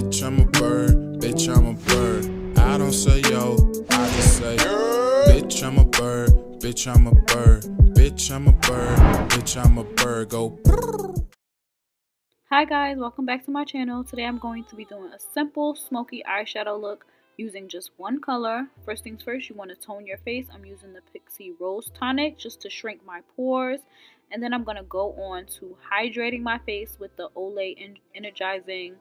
Bitch, I'm a bird. Bitch, I'm a bird. I don't say yo, I just say, bitch, I'm a bird. Bitch, I'm a bird. Bitch, I'm a bird. Bitch, I'm a bird. Go. Hi guys, welcome back to my channel. Today I'm going to be doing a simple smoky eyeshadow look using just one color. First things first, you want to tone your face. I'm using the Pixie Rose Tonic just to shrink my pores. And then I'm going to go on to hydrating my face with the Olay Energizing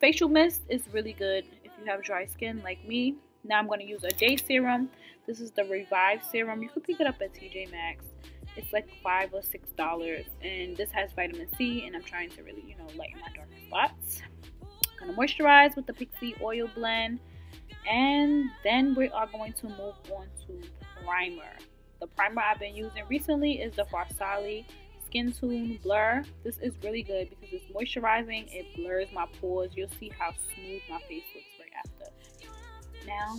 Facial Mist. It's really good if you have dry skin like me. Now I'm going to use a day serum. This is the Revive Serum. You can pick it up at TJ Maxx. It's like $5 or $6, and this has vitamin C, and I'm trying to really, lighten my darker spots. I'm going to moisturize with the Pixie Oil Blend, and then we are going to move on to primer. The primer I've been using recently is the Farsali Skintune Blur. This is really good because it's moisturizing. It blurs my pores. You'll see how smooth my face looks right after. Now,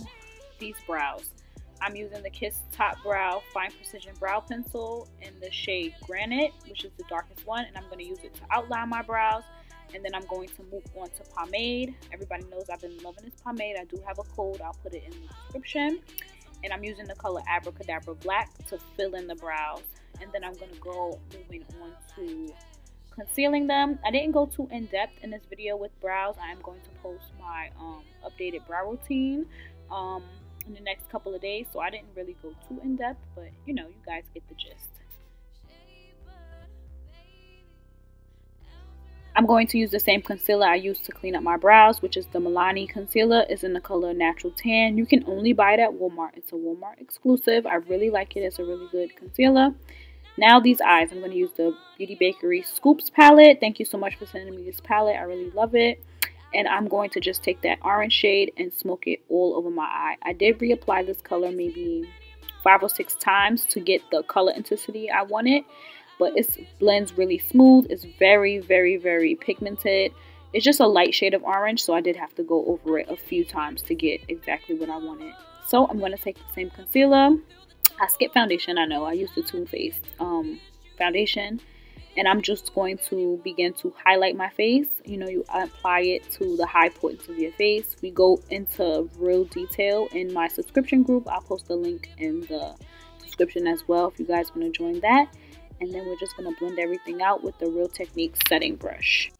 these brows. I'm using the Kiss Top Brow Fine Precision Brow Pencil in the shade Granite, which is the darkest one, and I'm going to use it to outline my brows. And then I'm going to move on to pomade. Everybody knows I've been loving this pomade. I do have a code. I'll put it in the description. And I'm using the color Abracadabra Black to fill in the brows. And then I'm going to go moving on to concealing them. I didn't go too in-depth in this video with brows. I am going to post my updated brow routine in the next couple of days, so I didn't really go too in-depth, but you guys get the gist. I'm going to use the same concealer I used to clean up my brows, which is the Milani concealer. It's in the color Natural Tan. You can only buy it at Walmart. It's a Walmart exclusive. I really like it. It's a really good concealer. Now these eyes, I'm going to use the Beauty Bakerie Scoops palette. Thank you so much for sending me this palette. I really love it. And I'm going to just take that orange shade and smoke it all over my eye. I did reapply this color maybe 5 or 6 times to get the color intensity I wanted. But it blends really smooth. It's very, very, very pigmented. It's just a light shade of orange. So I did have to go over it a few times to get exactly what I wanted. So I'm going to take the same concealer. I skipped foundation, I know. I used the Too Faced foundation. And I'm just going to begin to highlight my face. You apply it to the high points of your face. We go into real detail in my subscription group. I'll post a link in the description as well if you guys want to join that. And then we're just going to blend everything out with the Real Techniques setting brush.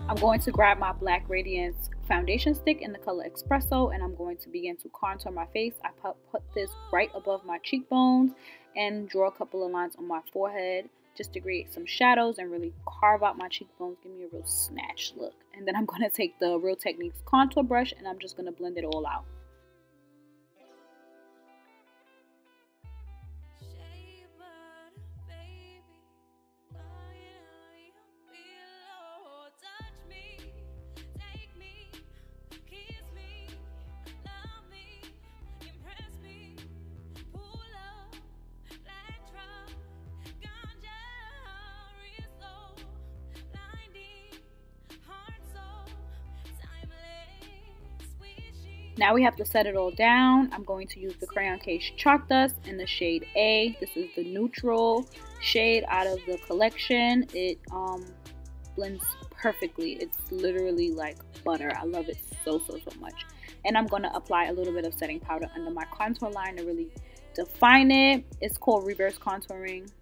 I'm going to grab my Black Radiance foundation stick in the color Espresso, and I'm going to begin to contour my face. I put this right above my cheekbones and draw a couple of lines on my forehead just to create some shadows and really carve out my cheekbones, give me a real snatched look. And then I'm going to take the Real Techniques contour brush and I'm just going to blend it all out. Now we have to set it all down. I'm going to use the Crayon Case Chalk Dust in the shade A. This is the neutral shade out of the collection. It blends perfectly. It's literally like butter. I love it so, so, so much. And I'm going to apply a little bit of setting powder under my contour line to really define it. It's called reverse contouring.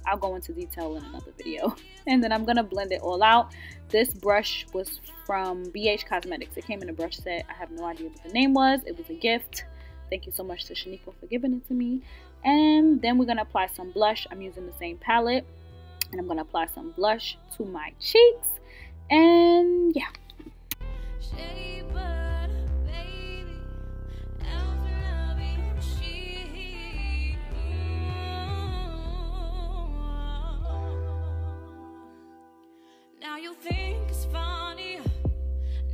I'll go into detail in another video. And then I'm going to blend it all out. This brush was from BH Cosmetics. It came in a brush set. I have no idea what the name was. It was a gift. Thank you so much to Shaniqua for giving it to me. And then we're going to apply some blush. I'm using the same palette. And I'm going to apply some blush to my cheeks. And yeah. Now you think it's funny.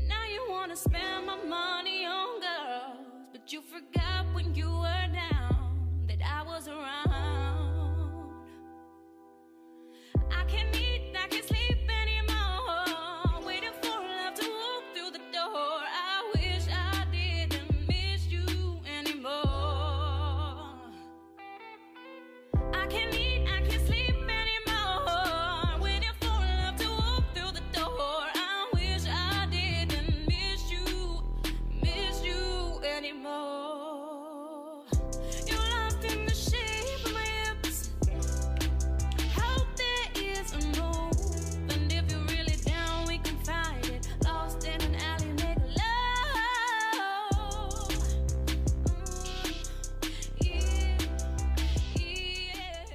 Now you wanna spend my money on girls, but you forgot when you were down that I was around. I can't eat, I can't sleep anymore, waiting for love to walk through the door. can't eat, I can't sleep anymore. Waiting for love to walk through the door. I wish I didn't miss you anymore. You're lost in the shape of my hips. Hope there is a move. And if you're really down, we can fight it. Lost in an alley, make love. Yeah, yeah.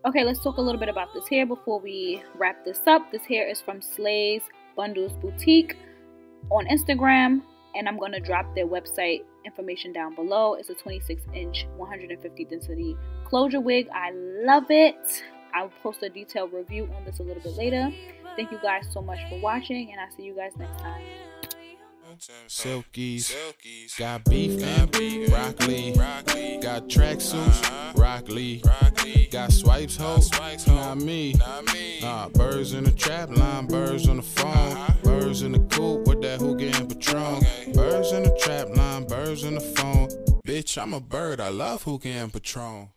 Okay, let's talk a little bit about this hair before we wrap this up. This hair is from Slay's Bundles Boutique on Instagram, and I'm going to drop their website information down below. It's a 26-inch 150 density closure wig. I love it. I'll post a detailed review on this a little bit later. Thank you guys so much for watching, and I'll see you guys next time. Silkies, got beef and broccoli, got tracksuits, broccoli, got swipes, hoes, not me. Birds in the trap line, birds on the phone, birds in the coop with that hookah and Patron. Birds in the trap line, birds on the phone. Bitch, I'm a bird, I love hookah and Patron.